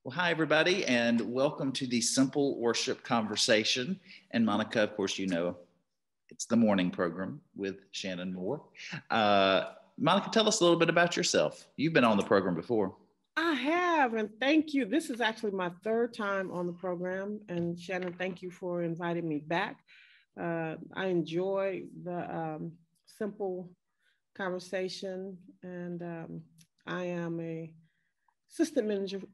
Well, hi, everybody, and welcome to the Simple Worship Conversation. And Monica, of course, you know, it's the morning program with Shannon Moore. Monica, tell us a little bit about yourself. You've been on the program before. I have, and thank you. This is actually my third time on the program. And Shannon, thank you for inviting me back. I enjoy the simple conversation, and I am a assistant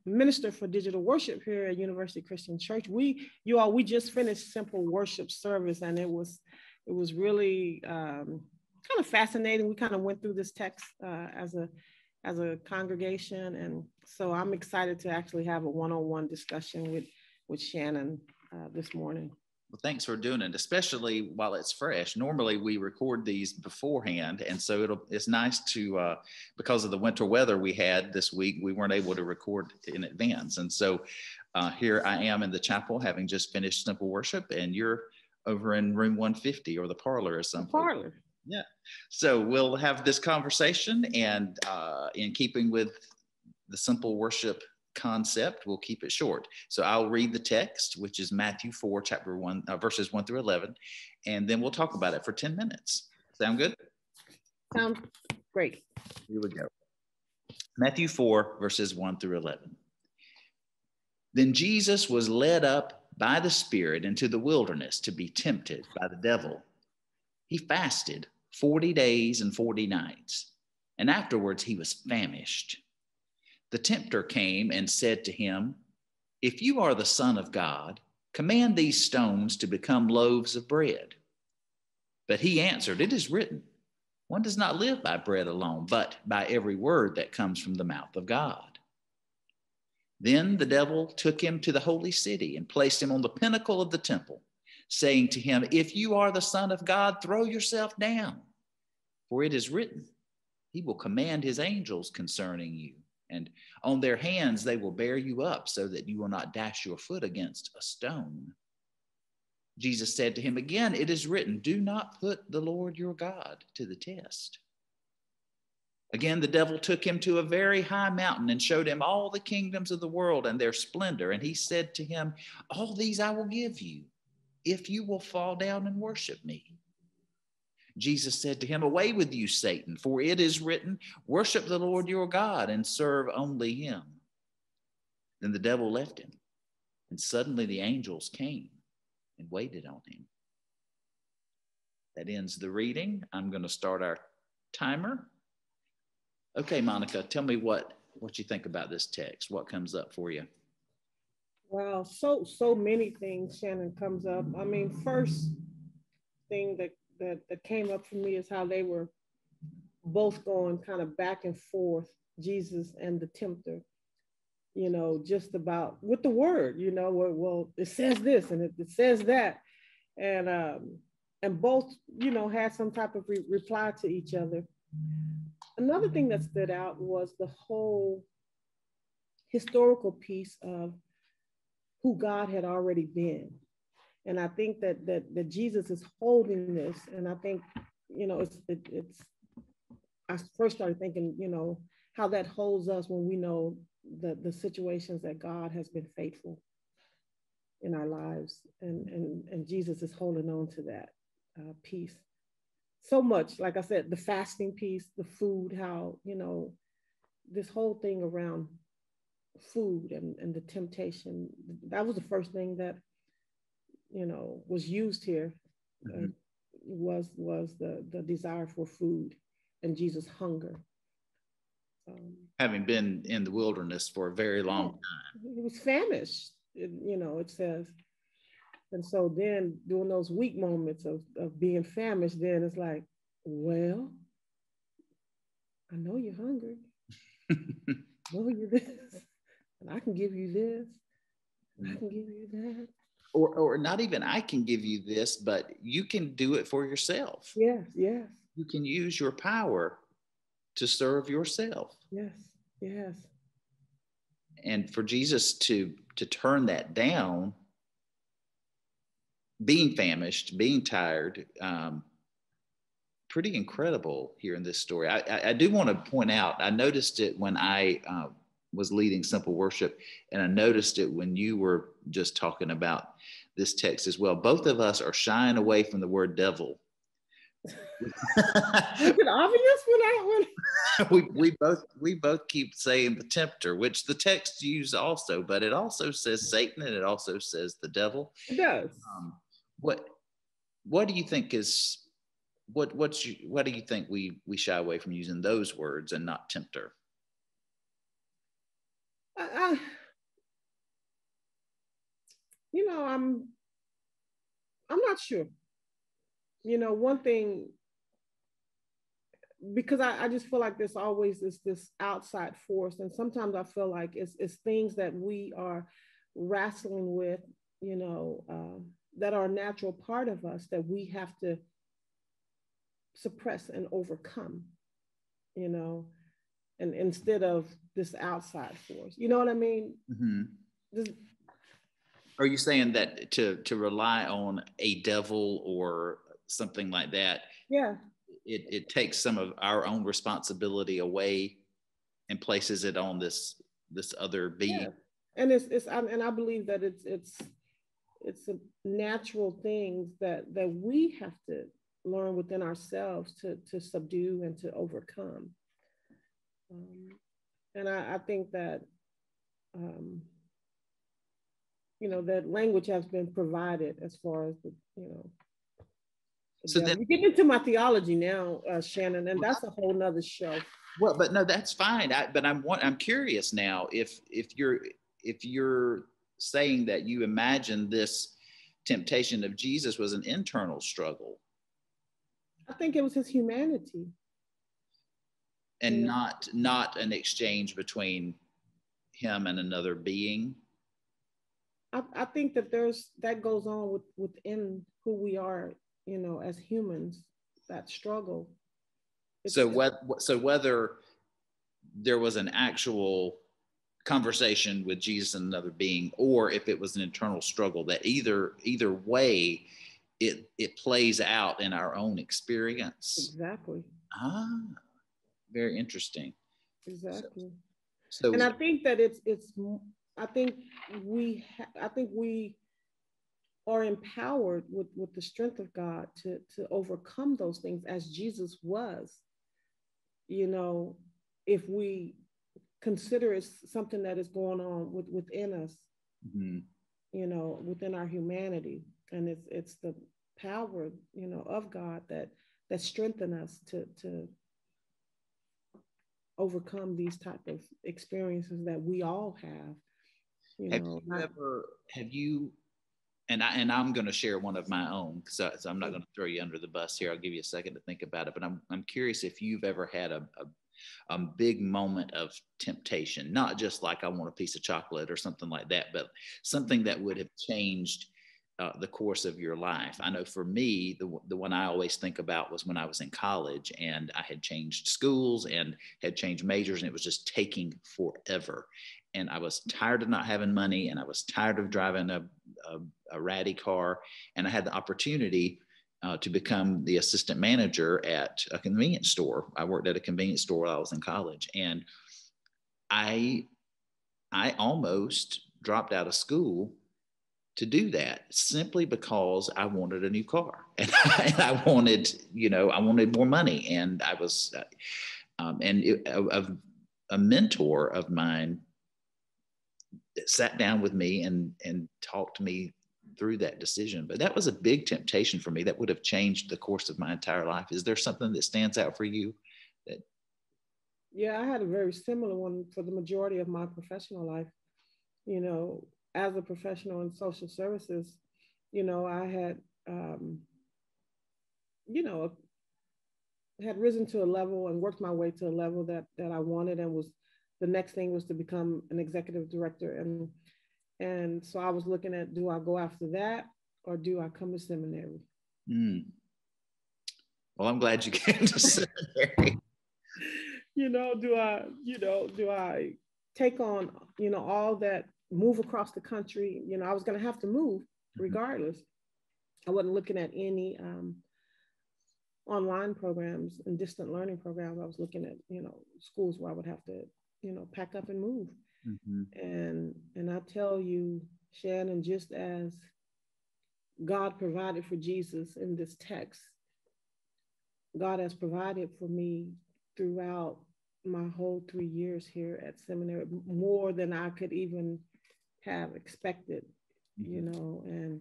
minister for digital worship here at University Christian Church. We just finished simple worship service, and it was really kind of fascinating. We kind of went through this text as a congregation, and so I'm excited to actually have a one-on-one discussion with Shannon this morning. Well, thanks for doing it, especially while it's fresh. Normally we record these beforehand, and so it's nice to, because of the winter weather we had this week, we weren't able to record in advance. And so here I am in the chapel having just finished simple worship, and you're over in room 150 or the parlor or something. The parlor. Yeah. So we'll have this conversation, and in keeping with the simple worship concept, we'll keep it short. So I'll read the text, which is Matthew 4, chapter 1, verses 1 through 11, and then we'll talk about it for 10 minutes. Sound good? Sounds great. Here we go. Matthew 4, verses 1 through 11. Then Jesus was led up by the Spirit into the wilderness to be tempted by the devil. He fasted 40 days and 40 nights, and afterwards he was famished. The tempter came and said to him, "If you are the Son of God, command these stones to become loaves of bread." But he answered, "It is written, one does not live by bread alone, but by every word that comes from the mouth of God." Then the devil took him to the holy city and placed him on the pinnacle of the temple, saying to him, "If you are the Son of God, throw yourself down, for it is written, he will command his angels concerning you, and on their hands they will bear you up so that you will not dash your foot against a stone." Jesus said to him again, "It is written, do not put the Lord your God to the test." Again, the devil took him to a very high mountain and showed him all the kingdoms of the world and their splendor. And he said to him, "All these I will give you, if you will fall down and worship me." Jesus said to him, "Away with you, Satan, for it is written, worship the Lord your God and serve only him." Then the devil left him, and suddenly the angels came and waited on him. That ends the reading. I'm going to start our timer. Okay, Monica, tell me what you think about this text. What comes up for you? Wow, so many things, Shannon, comes up. I mean, first thing that came up for me is how they were both going kind of back and forth, Jesus and the tempter, just about with the word, well, it says this and it says that. And both, had some type of reply to each other. Another thing that stood out was the whole historical piece of who God had already been. And I think that Jesus is holding this. And I think, I first started thinking, how that holds us when we know the situations that God has been faithful in our lives. And Jesus is holding on to that piece. So much, like I said, the fasting piece, the food, how, this whole thing around food and the temptation, that was the first thing that, was used here. Mm-hmm. Was the desire for food and Jesus' hunger. Having been in the wilderness for a very long time. He was famished, it says. And so then during those weak moments of being famished, then it's like, well, I know you're hungry. I know you this, and I can give you this, and I can give you that. Or not even I can give you this, but you can do it for yourself. Yes. You can use your power to serve yourself. Yes. And for Jesus to turn that down, being famished, being tired, pretty incredible here in this story. I do want to point out, I noticed it when I was leading simple worship, and I noticed it when you were just talking about this text as well. Both of us are shying away from the word devil. Was it obvious when we both keep saying the tempter, which the text used also, but it also says Satan and it also says the devil. It does. What do you think is what do you think we shy away from using those words and not tempter? I'm not sure. One thing, because I just feel like there's always this outside force, and sometimes I feel like it's things that we are wrestling with, that are a natural part of us that we have to suppress and overcome, and instead of this outside force, you know what I mean? Mm-hmm. Are you saying that to rely on a devil or something like that? Yeah. It takes some of our own responsibility away and places it on this other being. Yeah. And and I believe that it's a natural thing that we have to learn within ourselves to subdue and to overcome. And I think that that language has been provided as far as so then, you get into my theology now, Shannon, and that's a whole nother show. Well, but no, that's fine. But I'm curious now if you're saying that you imagine this temptation of Jesus was an internal struggle. I think it was his humanity, and not an exchange between him and another being. I think that that goes on within who we are, as humans, that struggle. So whether there was an actual conversation with Jesus and another being, or if it was an internal struggle, that either way it plays out in our own experience. Exactly. Very interesting. Exactly. So and I think that I think we are empowered with the strength of God to overcome those things as Jesus was. If we consider it something that is going on within us, mm-hmm. Within our humanity, and it's the power, of God that strengthen us to overcome these type of experiences that we all have. Have you and I'm going to share one of my own, so I'm not going to throw you under the bus here. I'll give you a second to think about it, but I'm curious if you've ever had a big moment of temptation, not just like I want a piece of chocolate or something like that, but something that would have changed the course of your life. I know for me, the one I always think about was when I was in college and I had changed schools and had changed majors, and it was just taking forever. And I was tired of not having money, and I was tired of driving a ratty car. And I had the opportunity to become the assistant manager at a convenience store. I worked at a convenience store while I was in college, and I almost dropped out of school to do that simply because I wanted a new car, and I wanted, I wanted more money. And I was, a mentor of mine sat down with me and talked me through that decision. But that was a big temptation for me. That would have changed the course of my entire life. Is there something that stands out for you? Yeah, I had a very similar one for the majority of my professional life. As a professional in social services, I had, had risen to a level and worked my way to a level that I wanted, and was the next thing was to become an executive director. And so I was looking at, do I go after that or do I come to seminary? Well, I'm glad you came to seminary. Do I take on, all that, move across the country? I was going to have to move regardless. I wasn't looking at any online programs and distant learning programs. I was looking at, schools where I would have to, pack up and move. And I tell you, Shannon, just as God provided for Jesus in this text, God has provided for me throughout my whole 3 years here at seminary, more than I could even have expected, you know. And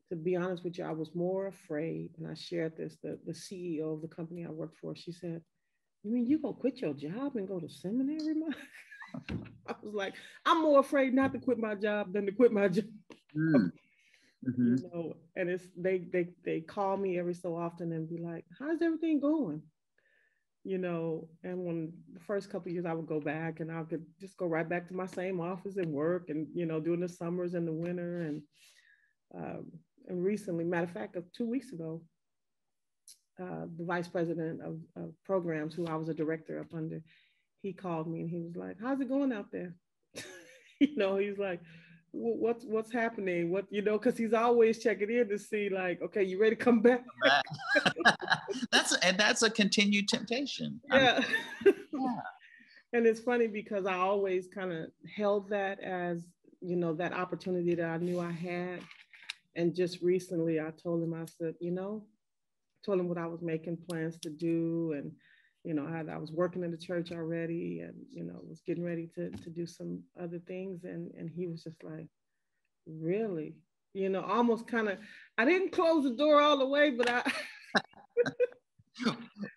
to be honest with you, I was more afraid, and I shared this. The CEO of the company I worked for, she said, "You mean you gonna quit your job and go to seminary, Mom?" I was like, "I'm more afraid not to quit my job than to quit my job." You know, and it's they call me every so often and be like, "How's everything going?" You know, and when the first couple of years I would go back and I could just go right back to my same office and work, and you know, during the summers and the winter. And recently, matter of fact, 2 weeks ago, the vice president of programs, who I was a director up under, he called me and he was like, "How's it going out there?" You know, he's like, what's happening? What, you know, because he's always checking in to see, like, okay, you ready to come back? That's a continued temptation. Yeah. Yeah. And it's funny because I always kind of held that as, you know, that opportunity that I knew I had. And just recently I told him, I said, you know, told him what I was making plans to do. And, you know, I was working in the church already, and, you know, was getting ready to do some other things. And he was just like, really? You know, almost kind of, I didn't close the door all the way, but I.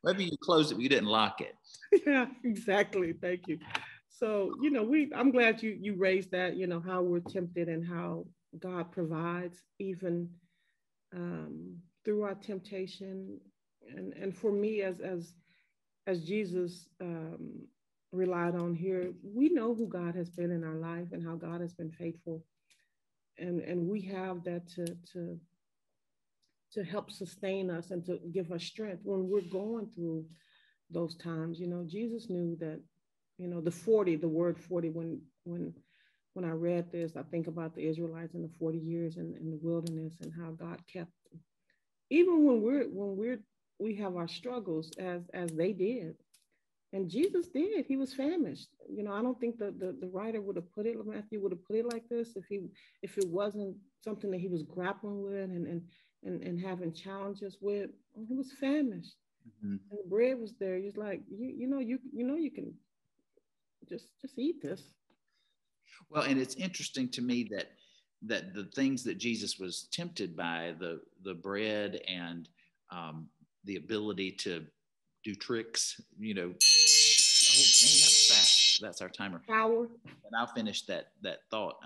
Maybe you closed it, but you didn't lock it. Yeah, exactly. Thank you. So, you know, I'm glad you raised that, you know, how we're tempted and how God provides even through our temptation. And for me, as Jesus relied on here, we know who God has been in our life and how God has been faithful. And we have that to help sustain us and to give us strength when we're going through those times. You know, Jesus knew that, you know, the word 40, when I read this, I think about the Israelites in the 40 years in the wilderness and how God kept them. Even when we have our struggles as they did. And Jesus did. He was famished. You know, I don't think the writer would have put it, Matthew would have put it like this if it wasn't something that he was grappling with and having challenges with. He was famished. And the bread was there. He's like, you know you can just eat this. Well, and it's interesting to me that the things that Jesus was tempted by, the bread and the ability to do tricks, you know. Oh man, that was fast. That's our timer. Power. And I'll finish that thought.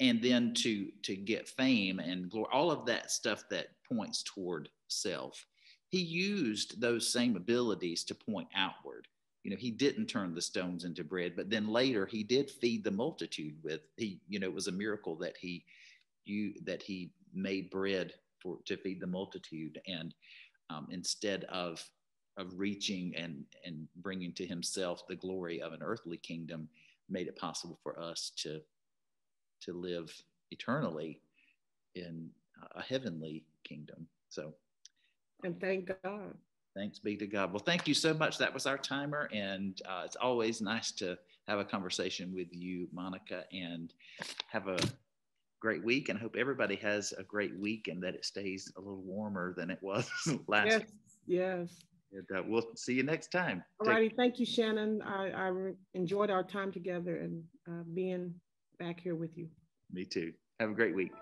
And then to get fame and glory, all of that stuff that points toward self. He used those same abilities to point outward. You know, he didn't turn the stones into bread, but then later he did feed the multitude with, you know, it was a miracle that he made bread to feed the multitude. And instead of reaching and bringing to himself the glory of an earthly kingdom, made it possible for us to live eternally in a heavenly kingdom. So, and thank God. Thanks be to God. Well, thank you so much. That was our timer. And it's always nice to have a conversation with you, Monica, and have a great week. And I hope everybody has a great week and that it stays a little warmer than it was last week. Yes. And we'll see you next time. All righty. Thank you, Shannon. I enjoyed our time together and being back here with you. Me too. Have a great week.